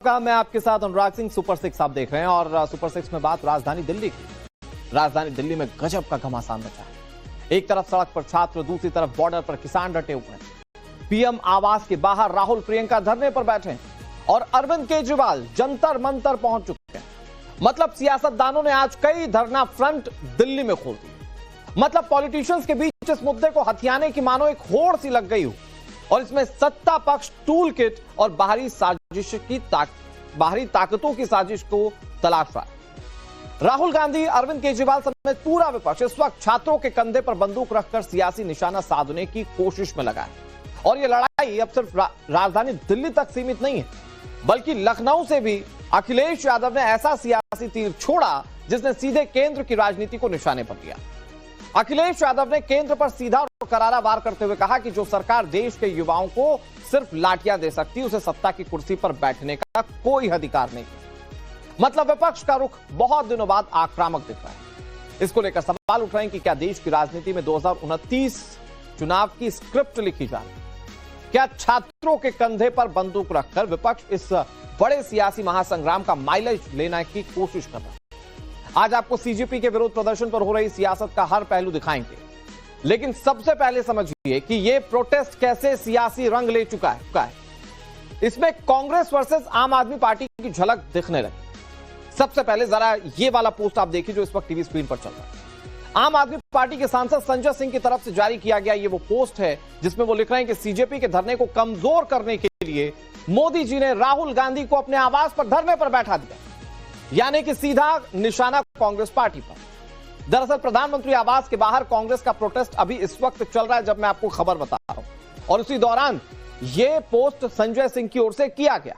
मैं आपके साथ अनुराग सिंह। सुपर 6 आप देख रहे हैं और सुपर 6 में बात राजधानी दिल्ली की। राजधानी दिल्ली में गजब का घमासान मचा है। एक तरफ सड़क पर छात्र, दूसरी तरफ बॉर्डर पर किसान डटे हुए हैं। पीएम आवास के बाहर राहुल प्रियंका धरने पर बैठे हैं और अरविंद केजरीवाल जंतर मंतर पहुंच चुके हैं। मतलब सियासतदानों ने आज कई धरना फ्रंट दिल्ली में खोल दिए। मतलब पॉलिटिशियंस के बीच इस मुद्दे को हथियाने की मानो एक होड़ सी लग गई हो और इसमें सत्ता पक्ष टूल किट और बाहरी ताकतों की साजिश को तलाश रहा है। राहुल गांधी, अरविंद केजरीवाल समेत पूरा विपक्ष इस वक्त छात्रों के कंधे पर बंदूक रखकर सियासी निशाना साधने की कोशिश में लगा है। और यह लड़ाई अब सिर्फ राजधानी दिल्ली तक सीमित नहीं है, बल्कि लखनऊ से भी अखिलेश यादव ने ऐसा सियासी तीर छोड़ा जिसने सीधे केंद्र की राजनीति को निशाने पर लिया। अखिलेश यादव ने केंद्र पर सीधा और करारा वार करते हुए कहा कि जो सरकार देश के युवाओं को सिर्फ लाठियां दे सकती है, उसे सत्ता की कुर्सी पर बैठने का कोई अधिकार नहीं। मतलब विपक्ष का रुख बहुत दिनों बाद आक्रामक दिख रहा है। इसको लेकर सवाल उठ रहे हैं कि क्या देश की राजनीति में 2029 चुनाव की स्क्रिप्ट लिखी जा रही है? क्या छात्रों के कंधे पर बंदूक रखकर विपक्ष इस बड़े सियासी महासंग्राम का माइलेज लेने की कोशिश कर रहा है? आज आपको सीजेपी के विरोध प्रदर्शन पर हो रही सियासत का हर पहलू दिखाएंगे, लेकिन सबसे पहले समझिए कि यह प्रोटेस्ट कैसे सियासी रंग ले चुका है। इसमें कांग्रेस वर्सेस आम आदमी पार्टी की झलक दिखने लगी। सबसे पहले जरा ये वाला पोस्ट आप देखिए जो इस वक्त टीवी स्क्रीन पर चल रहा है। आम आदमी पार्टी के सांसद संजय सिंह की तरफ से जारी किया गया ये वो पोस्ट है जिसमें वो लिख रहे हैं कि सीजेपी के धरने को कमजोर करने के लिए मोदी जी ने राहुल गांधी को अपने आवास पर धरने पर बैठा दिया, यानी कि सीधा निशाना कांग्रेस पार्टी पर। दरअसल प्रधानमंत्री आवास के बाहर कांग्रेस का प्रोटेस्ट अभी इस वक्त चल रहा है जब मैं आपको खबर बता रहा हूं, और उसी दौरान यह पोस्ट संजय सिंह की ओर से किया गया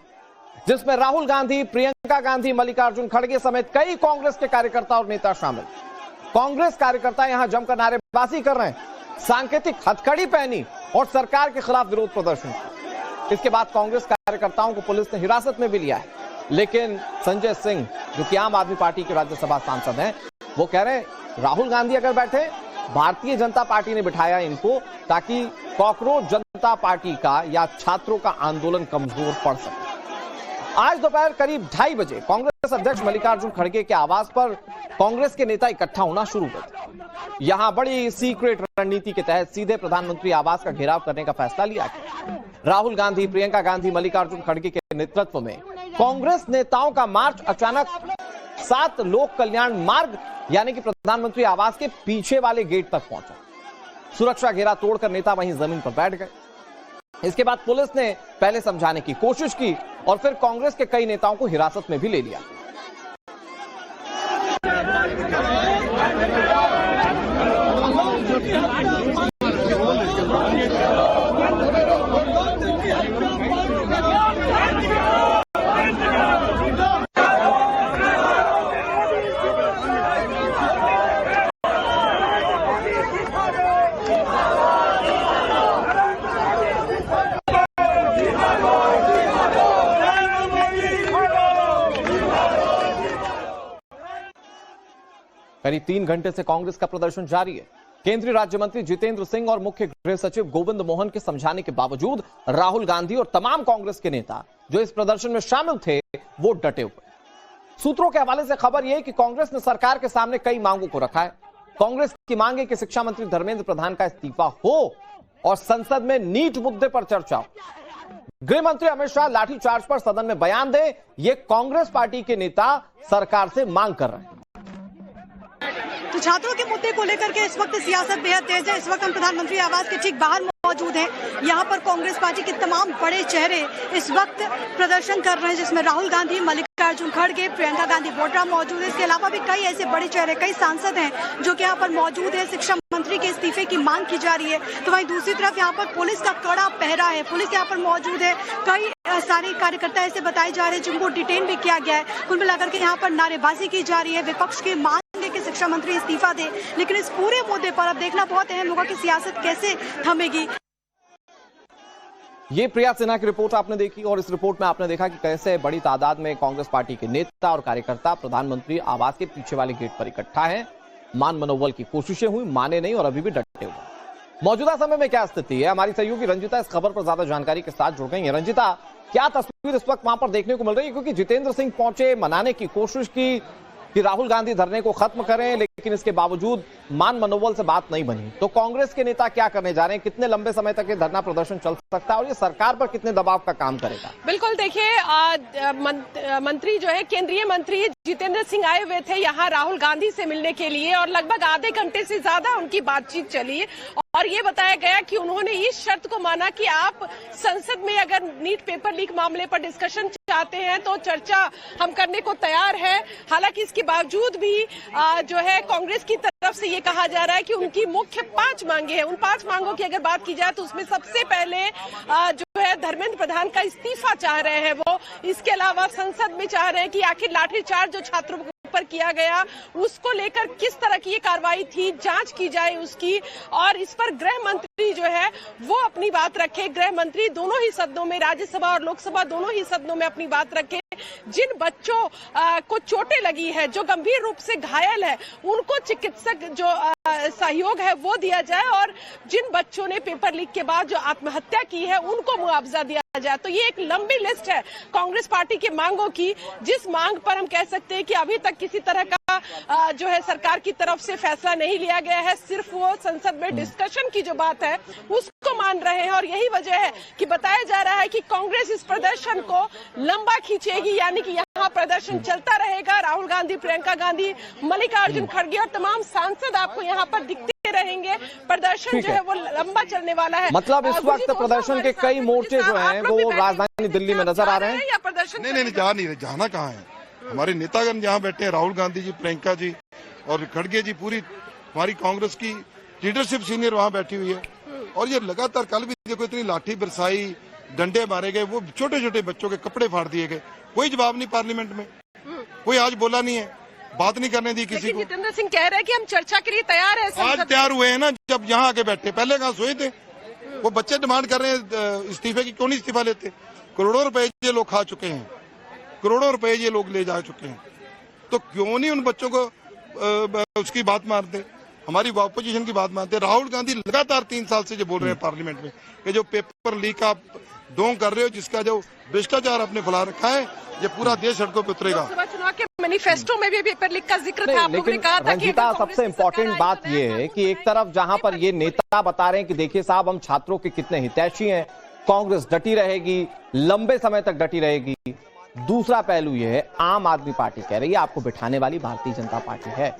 जिसमें राहुल गांधी, प्रियंका गांधी, मल्लिकार्जुन खड़गे समेत कई कांग्रेस के कार्यकर्ता और नेता शामिल। कांग्रेस कार्यकर्ता यहां जमकर नारेबाजी कर रहे हैं, सांकेतिक हथकड़ी पहनी और सरकार के खिलाफ विरोध प्रदर्शन किया। इसके बाद कांग्रेस कार्यकर्ताओं को पुलिस ने हिरासत में भी लिया है, लेकिन संजय सिंह जो कि आम आदमी पार्टी के राज्यसभा सांसद हैं, वो कह रहे हैं राहुल गांधी अगर बैठे, भारतीय जनता पार्टी ने बिठाया इनको ताकि कॉकरोच जनता पार्टी का या छात्रों का आंदोलन कमजोर पड़ सके। आज दोपहर करीब 2:30 बजे कांग्रेस अध्यक्ष मल्लिकार्जुन खड़गे के आवास पर कांग्रेस के नेता इकट्ठा होना शुरू हुए। यहां बड़ी सीक्रेट रणनीति के तहत सीधे प्रधानमंत्री आवास का घेराव करने का फैसला लिया गया। राहुल गांधी, प्रियंका गांधी, मल्लिकार्जुन खड़गे के नेतृत्व में कांग्रेस नेताओं का मार्च अचानक 7 लोक कल्याण मार्ग यानी कि प्रधानमंत्री आवास के पीछे वाले गेट तक पहुंचा। सुरक्षा घेरा तोड़कर नेता वहीं जमीन पर बैठ गए। इसके बाद पुलिस ने पहले समझाने की कोशिश की और फिर कांग्रेस के कई नेताओं को हिरासत में भी ले लिया। करीब 3 घंटे से कांग्रेस का प्रदर्शन जारी है। केंद्रीय राज्य मंत्री जितेंद्र सिंह और मुख्य गृह सचिव गोविंद मोहन के समझाने के बावजूद राहुल गांधी और तमाम कांग्रेस के नेता जो इस प्रदर्शन में शामिल थे वो डटे हुए। सूत्रों के हवाले से खबर यह है कि कांग्रेस ने सरकार के सामने कई मांगों को रखा है। कांग्रेस की मांग है कि शिक्षा मंत्री धर्मेंद्र प्रधान का इस्तीफा हो और संसद में नीट मुद्दे पर चर्चा हो। गृह मंत्री अमित शाह लाठीचार्ज पर सदन में बयान दे, ये कांग्रेस पार्टी के नेता सरकार से मांग कर रहे हैं। तो छात्रों के मुद्दे को लेकर के इस वक्त सियासत बेहद तेज है। इस वक्त हम प्रधानमंत्री आवास के ठीक बाहर मौजूद हैं। यहाँ पर कांग्रेस पार्टी के तमाम बड़े चेहरे इस वक्त प्रदर्शन कर रहे हैं, जिसमें राहुल गांधी, मल्लिकार्जुन खड़गे, प्रियंका गांधी वाड्रा मौजूद है। इसके अलावा भी कई ऐसे बड़े चेहरे, कई सांसद हैं जो कि यहाँ पर मौजूद है। शिक्षा मंत्री के इस्तीफे की मांग की जा रही है। तो वहीं दूसरी तरफ यहाँ पर पुलिस का कड़ा पहरा है, पुलिस यहाँ पर मौजूद है। कई सारे कार्यकर्ता ऐसे बताए जा रहे हैं जिनको डिटेन भी किया गया है। कुल मिलाकर के यहाँ पर नारेबाजी की जा रही है। विपक्ष की मांग कि शिक्षा मंत्री इस्तीफा दे, लेकिन इस पूरे मुद्दे पर अब देखना बहुत अहम होगा कि सियासत कैसे थमेगी। ये प्रिया सिन्हा की रिपोर्ट आपने देखी और इस रिपोर्ट में आपने देखा कि कैसे बड़ी तादाद में कांग्रेस पार्टी के नेता और कार्यकर्ता प्रधानमंत्री आवास के पीछे वाले गेट पर इकट्ठा हैं। मान मनोबल की कोशिशें हुई, माने नहीं और अभी भी डटे हुए। मौजूदा समय में क्या स्थिति है, हमारी सहयोगी रंजिता इस खबर पर ज्यादा जानकारी के साथ जुड़ गई है। रंजिता, क्या तस्वीर इस वक्त वहां पर देखने को मिल रही है? क्योंकि जितेंद्र सिंह पहुंचे, मनाने की कोशिश की कि राहुल गांधी धरने को खत्म करें, लेकिन इसके बावजूद मान मनोबल से बात नहीं बनी। तो कांग्रेस के नेता क्या करने जा रहे हैं? कितने लंबे समय तक ये धरना प्रदर्शन चल सकता है और ये सरकार पर कितने दबाव का काम करेगा? बिल्कुल, देखिए मंत्री जो है, केंद्रीय मंत्री जितेंद्र सिंह आए हुए थे यहाँ राहुल गांधी से मिलने के लिए और लगभग आधे घंटे से ज्यादा उनकी बातचीत चली और ये बताया गया कि उन्होंने इस शर्त को माना कि आप संसद में अगर नीट पेपर लीक मामले पर डिस्कशन चाहते हैं तो चर्चा हम करने को तैयार है। हालांकि इसके बावजूद भी जो है कांग्रेस की तरफ से ये कहा जा रहा है कि उनकी मुख्य 5 मांगे हैं। उन 5 मांगों की अगर बात की जाए तो उसमें सबसे पहले जो है धर्मेंद्र प्रधान का इस्तीफा चाह रहे हैं वो। इसके अलावा संसद में चाह रहे हैं कि आखिर लाठीचार्ज जो छात्रों पर किया गया उसको लेकर किस तरह की ये कार्रवाई थी, जांच की जाए उसकी, और इस पर गृह मंत्री जो है वो अपनी बात रखे। गृह मंत्री दोनों ही सदनों में, राज्यसभा और लोकसभा दोनों ही सदनों में अपनी बात रखे। जिन बच्चों को चोटें लगी है, जो गंभीर रूप से घायल है, उनको चिकित्सक जो सहयोग है वो दिया जाए और जिन बच्चों ने पेपर लीक के बाद जो आत्महत्या की है उनको मुआवजा दिया जाए। तो ये एक लंबी लिस्ट है कांग्रेस पार्टी की मांगों की, जिस मांग पर हम कह सकते हैं कि अभी तक किसी तरह का जो है सरकार की तरफ से फैसला नहीं लिया गया है। सिर्फ वो संसद में डिस्कशन की जो बात है उसको मान रहे हैं और यही वजह है कि बताया जा रहा है कि कांग्रेस इस प्रदर्शन को लंबा खींचेगी, यानी कि यहाँ प्रदर्शन चलता रहेगा। राहुल गांधी, प्रियंका गांधी, मल्लिकार्जुन खड़गे और तमाम सांसद आपको यहाँ पर दिखते रहेंगे। प्रदर्शन जो है वो लंबा चलने वाला है। मतलब इस वक्त प्रदर्शन के कई मोर्चे जो हैं वो राजधानी दिल्ली में नजर आ रहे हैं या प्रदर्शन? नहीं, जा नहीं रहे। जाना कहाँ है? हमारे नेतागण यहाँ बैठे हैं, राहुल गांधी जी, प्रियंका जी और खड़गे जी, पूरी हमारी कांग्रेस की लीडरशिप सीनियर वहाँ बैठी हुई है। और ये लगातार, कल भी देखो इतनी लाठी बरसाई, डंडे मारे गए, वो छोटे छोटे बच्चों के कपड़े फाड़ दिए गए। कोई जवाब नहीं पार्लियामेंट में, कोई आज बोला नहीं है, बात नहीं करने दी किसी को। जितेंद्र सिंह कह रहे हैं कि हम चर्चा के लिए तैयार है। आज तैयार हुए हैं ना, जब यहाँ आके बैठे, पहले कहाँ सोए थे? वो बच्चे डिमांड कर रहे हैं इस्तीफे की, क्यों नहीं इस्तीफा लेते? करोड़ों रुपए ये लोग खा चुके हैं, करोड़ों रुपए ये लोग ले जा चुके हैं, तो क्यों नहीं उन बच्चों को उसकी बात मानते, हमारी ऑपोजिशन की बात मानते? राहुल गांधी लगातार 3 साल से जो बोल रहे हैं पार्लियामेंट में कि जो पेपर लीक आप डोंग कर रहे हो, जिसका जो भ्रष्टाचार आपने फैला रखा है, ये पूरा देश सड़कों पे उतरेगा। चुनाव के मैनिफेस्टो में भी पेपर लीक का जिक्र था। लेकिन रंजीता, सबसे इम्पोर्टेंट बात ये है कि एक तरफ जहां पर ये नेता बता रहे हैं कि देखिए साहब हम छात्रों के कितने हितैषी हैं, कांग्रेस डटी रहेगी, लंबे समय तक डटी रहेगी। दूसरा पहलू यह है, आम आदमी पार्टी कह रही है आपको बिठाने वाली भारतीय जनता पार्टी है।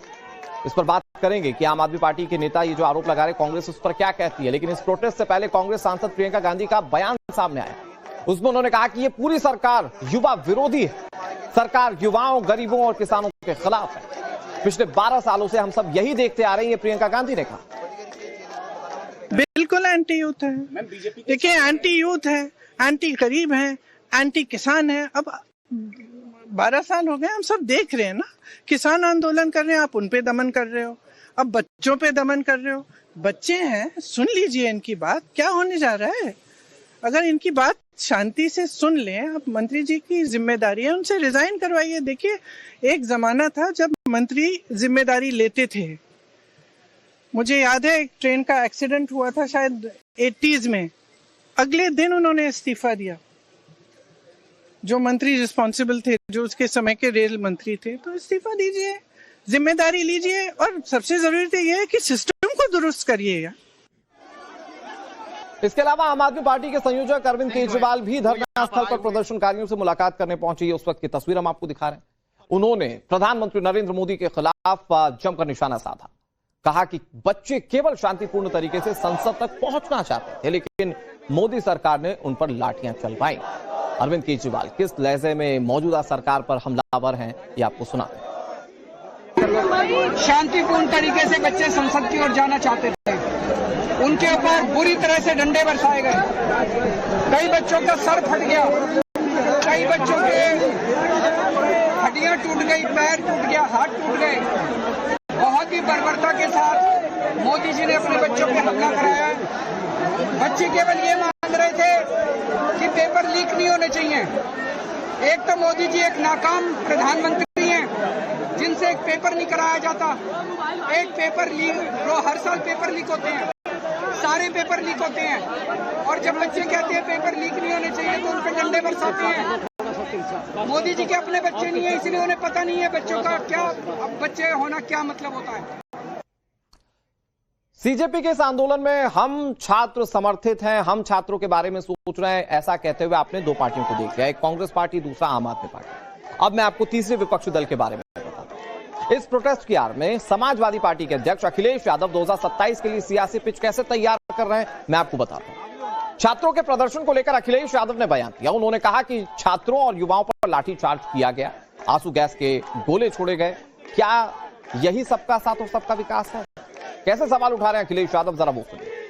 इस पर बात करेंगे कि आम आदमी पार्टी के नेता ये जो आरोप लगा रहे कांग्रेस उस पर क्या कहती है। लेकिन इस प्रोटेस्ट से पहले कांग्रेस सांसद प्रियंका गांधी का बयान सामने आया। उसमें उन्होंने कहा कि ये पूरी सरकार युवा विरोधी है, सरकार युवाओं, गरीबों और किसानों के खिलाफ है। पिछले 12 सालों से हम सब यही देखते आ रहे हैं, ये प्रियंका गांधी ने कहा। बिल्कुल एंटी यूथ है। देखिए, एंटी यूथ है, एंटी गरीब है, एंटी किसान है। अब 12 साल हो गए, हम सब देख रहे हैं ना, किसान आंदोलन कर रहे हैं, आप उन पे दमन कर रहे हो, अब बच्चों पे दमन कर रहे हो। बच्चे हैं, सुन लीजिए इनकी बात, क्या होने जा रहा है। अगर इनकी बात शांति से सुन लें, अब मंत्री जी की जिम्मेदारी है, उनसे रिजाइन करवाइए। देखिए, एक जमाना था जब मंत्री जिम्मेदारी लेते थे। मुझे याद है एक ट्रेन का एक्सीडेंट हुआ था शायद 80s में, अगले दिन उन्होंने इस्तीफा दिया। जो मंत्री रिस्पॉन्सिबल थे, जो उसके समय के रेल मंत्री थे, तो इस्तीफा दीजिए, जिम्मेदारी लीजिए और सबसे जरूरी तो यह है कि सिस्टम को दुरुस्त करिएगा। इसके अलावा आम आदमी पार्टी के संयोजक अरविंद केजरीवाल भी धरना स्थल पर प्रदर्शनकारियों से मुलाकात करने पहुंचे। उस वक्त की तस्वीर हम आपको दिखा रहे हैं। उन्होंने प्रधानमंत्री नरेंद्र मोदी के खिलाफ जमकर निशाना साधा। कहा कि बच्चे केवल शांतिपूर्ण तरीके से संसद तक पहुंचना चाहते थे, लेकिन मोदी सरकार ने उन पर लाठियां चलवाई। अरविंद केजरीवाल किस लहजे में मौजूदा सरकार पर हमलावर हैं, ये आपको सुनाते हैं। शांतिपूर्ण तरीके से बच्चे संसद की ओर जाना चाहते थे, उनके ऊपर बुरी तरह से डंडे बरसाए गए। कई बच्चों का सर फट गया, कई बच्चों के हड्डियां टूट गई, पैर टूट गया, हाथ टूट गए। बहुत ही बर्बरता के साथ मोदी जी ने अपने बच्चों पे हमला कराया। बच्चे केवल ये मांग रहे थे कि पेपर लीक नहीं होने चाहिए। एक तो मोदी जी एक नाकाम प्रधानमंत्री हैं, जिनसे एक पेपर नहीं कराया जाता। एक पेपर लीक, हर साल पेपर लीक होते हैं। सारे पेपर लीक होते हैं, और जब बच्चे कहते हैं पेपर लीक नहीं होने चाहिए तो उन पर डंडे बरसाते हैं। मोदी जी के अपने बच्चे नहीं है, इसलिए उन्हें पता नहीं है बच्चों का क्या, बच्चे होना क्या मतलब होता है। सीजेपी के इस आंदोलन में हम छात्र समर्थित हैं, हम छात्रों के बारे में सोच रहे हैं, ऐसा कहते हुए आपने दो पार्टियों को देख लिया, एक कांग्रेस पार्टी, दूसरा आम आदमी पार्टी। अब मैं आपको तीसरे विपक्षी दल के बारे में बताता हूं। इस प्रोटेस्ट की आड़ में समाजवादी पार्टी के अध्यक्ष अखिलेश यादव 2027 के लिए सियासी पिच कैसे तैयार कर रहे हैं, मैं आपको बताता हूं। छात्रों के प्रदर्शन को लेकर अखिलेश यादव ने बयान दिया। उन्होंने कहा कि छात्रों और युवाओं पर लाठीचार्ज किया गया, आंसू गैस के गोले छोड़े गए। क्या यही सबका साथ और सबका विकास है? कैसे सवाल उठा रहे हैं अखिलेश यादव, जरा वो सुनिए।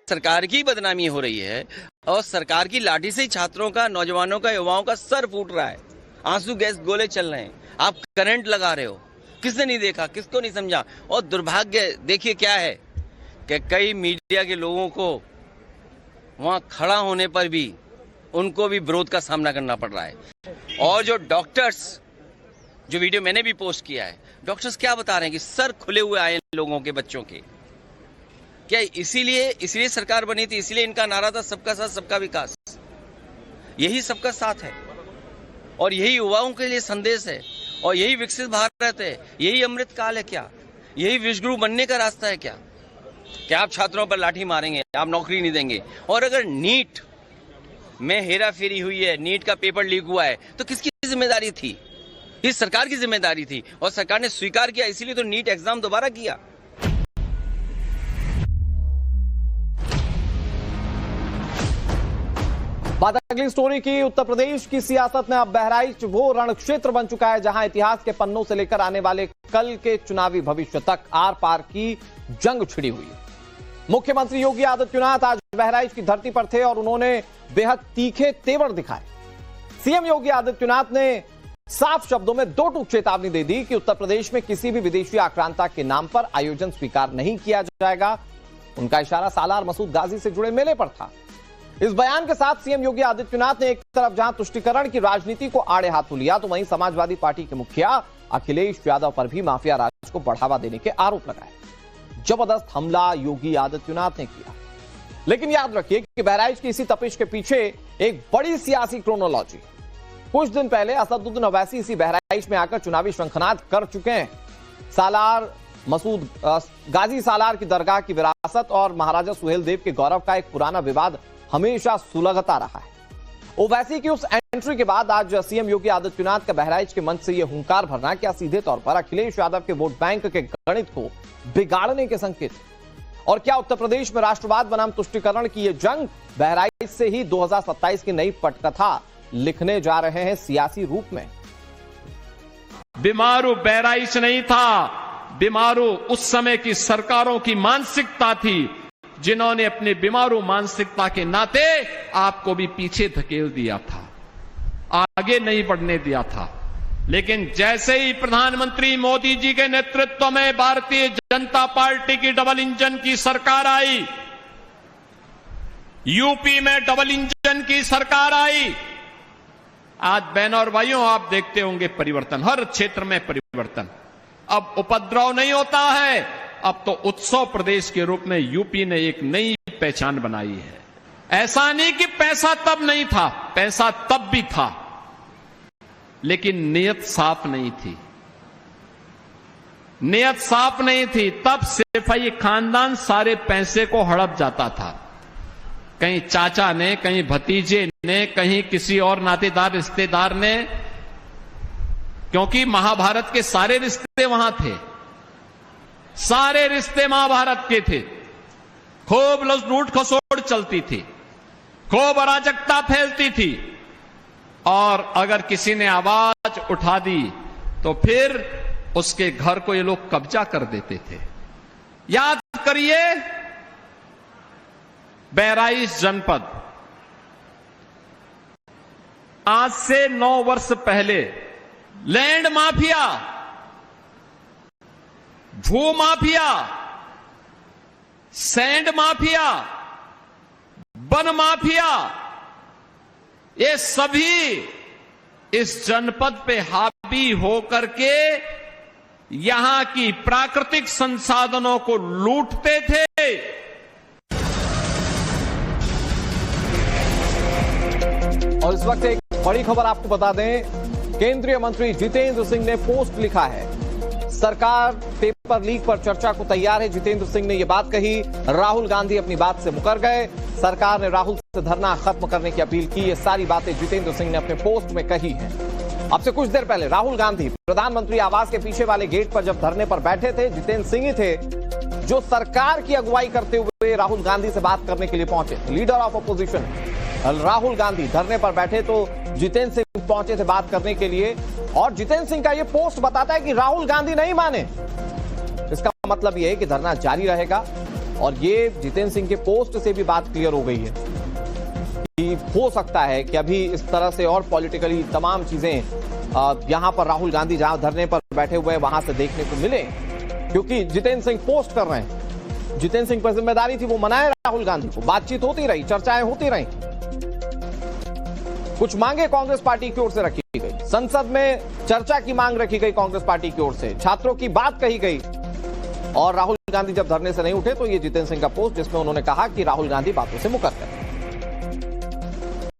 सरकार की बदनामी हो रही है और सरकार की लाठी से ही छात्रों का, नौजवानों का, युवाओं का सर फूट रहा है, आंसू गैस गोले चल रहे हैं, आप करंट लगा रहे हो। किसने नहीं देखा, किसको नहीं समझा? और दुर्भाग्य देखिए क्या है कि कई मीडिया के लोगों को वहां खड़ा होने पर भी उनको भी विरोध का सामना करना पड़ रहा है। और जो डॉक्टर्स, जो वीडियो मैंने भी पोस्ट किया है, डॉक्टर्स क्या बता रहे हैं कि सर खुले हुए आए लोगों के, बच्चों के। क्या इसीलिए सरकार बनी थी? इसलिए इनका नारा था सबका साथ सबका विकास। यही सबका साथ है और यही युवाओं के लिए संदेश है और यही विकसित भारत है, यही अमृत काल है। क्या यही विश्वगुरु बनने का रास्ता है? क्या आप छात्रों पर लाठी मारेंगे, आप नौकरी नहीं देंगे? और अगर नीट में हेरा फेरी हुई है, नीट का पेपर लीक हुआ है, तो किसकी जिम्मेदारी थी? इस सरकार की जिम्मेदारी थी और सरकार ने स्वीकार किया, इसीलिए तो नीट एग्जाम दोबारा किया। बात अगली स्टोरी की। उत्तर प्रदेश की सियासत में अब बहराइच वो रण क्षेत्र बन चुका है जहां इतिहास के पन्नों से लेकर आने वाले कल के चुनावी भविष्य तक आर पार की जंग छिड़ी हुई है। मुख्यमंत्री योगी आदित्यनाथ आज बहराइच की धरती पर थे और उन्होंने बेहद तीखे तेवर दिखाए। सीएम योगी आदित्यनाथ ने साफ शब्दों में दो टूक चेतावनी दे दी कि उत्तर प्रदेश में किसी भी विदेशी आक्रांता के नाम पर आयोजन स्वीकार नहीं किया जाएगा। उनका इशारा सालार मसूद गाजी से जुड़े मेले पर था। इस बयान के साथ सीएम योगी आदित्यनाथ ने एक तरफ जहां तुष्टीकरण की राजनीति को आड़े हाथों लिया, तो वहीं समाजवादी पार्टी के मुखिया अखिलेश यादव पर भी माफिया राज को बढ़ावा देने के आरोप लगाए। जबरदस्त हमला योगी आदित्यनाथ ने किया। लेकिन याद रखिए कि बहराइच की इसी तपिश के पीछे एक बड़ी सियासी क्रोनोलॉजी। कुछ दिन पहले असदुद्दीन ओवैसी इसी बहराइच में आकर चुनावी शंखनाद कर चुके हैं। सालार मसूद गाजी सालार की दरगाह की विरासत और महाराजा सुहेलदेव के गौरव का एक पुराना विवाद हमेशा सुलगता रहा है। ओवैसी की उस एंट्री के बाद आज सीएम योगी आदित्यनाथ का बहराइच के मंच से यह हुंकार भरना क्या सीधे तौर पर अखिलेश यादव के वोट बैंक के गणित को बिगाड़ने के संकेत? और क्या उत्तर प्रदेश में राष्ट्रवाद बनाम तुष्टीकरण की यह जंग बहराइच से ही 2027 की नई पटकथा लिखने जा रहे हैं सियासी रूप में? बीमारू बहराइच नहीं था, बीमारू उस समय की सरकारों की मानसिकता थी, जिन्होंने अपने बीमारू मानसिकता के नाते आपको भी पीछे धकेल दिया था, आगे नहीं बढ़ने दिया था। लेकिन जैसे ही प्रधानमंत्री मोदी जी के नेतृत्व में भारतीय जनता पार्टी की डबल इंजन की सरकार आई, यूपी में डबल इंजन की सरकार आई, आज बहनों और भाइयों आप देखते होंगे परिवर्तन, हर क्षेत्र में परिवर्तन। अब उपद्रव नहीं होता है, अब तो उत्सव प्रदेश के रूप में यूपी ने एक नई पहचान बनाई है। ऐसा नहीं कि पैसा तब नहीं था, पैसा तब भी था, लेकिन नीयत साफ नहीं थी। नीयत साफ नहीं थी, तब सिर्फ ये खानदान सारे पैसे को हड़प जाता था। कहीं चाचा ने, कहीं भतीजे ने, कहीं किसी और नातेदार रिश्तेदार ने, क्योंकि महाभारत के सारे रिश्ते वहां थे, सारे रिश्ते महाभारत के थे। खूब लूट खसोट चलती थी, खूब अराजकता फैलती थी, और अगर किसी ने आवाज उठा दी तो फिर उसके घर को ये लोग कब्जा कर देते थे। याद करिए, बहराइच जनपद आज से 9 वर्ष पहले लैंड माफिया, भू mafia, sand mafia, one mafia, ये सभी इस जनपद पे हावी होकर के यहां की प्राकृतिक संसाधनों को लूटते थे। और इस वक्त एक बड़ी खबर आपको बता दें, केंद्रीय मंत्री जितेंद्र सिंह ने पोस्ट लिखा है, सरकार पेपर लीक पर चर्चा को तैयार है। जितेंद्र सिंह ने यह बात कही, राहुल गांधी अपनी बात से मुकर गए, सरकार ने राहुल से धरना खत्म करने की अपील की। ये सारी बातें जितेंद्र सिंह ने अपने पोस्ट में कही हैं। अब से कुछ देर पहले राहुल गांधी प्रधानमंत्री आवास के पीछे वाले गेट पर जब धरने पर बैठे थे, जितेंद्र सिंह ही थे जो सरकार की अगुवाई करते हुए राहुल गांधी से बात करने के लिए पहुंचे। Leader of opposition Rahul Gandhi धरने पर बैठे तो जितेंद्र सिंह पहुंचे थे बात करने के लिए। और जितेंद्र सिंह का यह पोस्ट बताता है कि राहुल गांधी नहीं माने, इसका मतलब यह है कि धरना जारी रहेगा। और ये जितेंद्र सिंह के पोस्ट से भी बात क्लियर हो गई है कि हो सकता है कि अभी इस तरह से और पॉलिटिकली तमाम चीजें यहां पर राहुल गांधी जहां धरने पर बैठे हुए वहां से देखने को मिले, क्योंकि जितेंद्र सिंह पोस्ट कर रहे हैं। जितेंद्र सिंह पर जिम्मेदारी थी वो मनाए राहुल गांधी को, बातचीत होती रही, चर्चाएं होती रही। कुछ मांगे कांग्रेस पार्टी की ओर से रखी गई, संसद में चर्चा की मांग रखी गई कांग्रेस पार्टी की ओर से, छात्रों की बात कही गई। और राहुल गांधी जब धरने से नहीं उठे तो ये जितेंद्र सिंह का पोस्ट जिसमें उन्होंने कहा कि राहुल गांधी बातों से मुकर गए।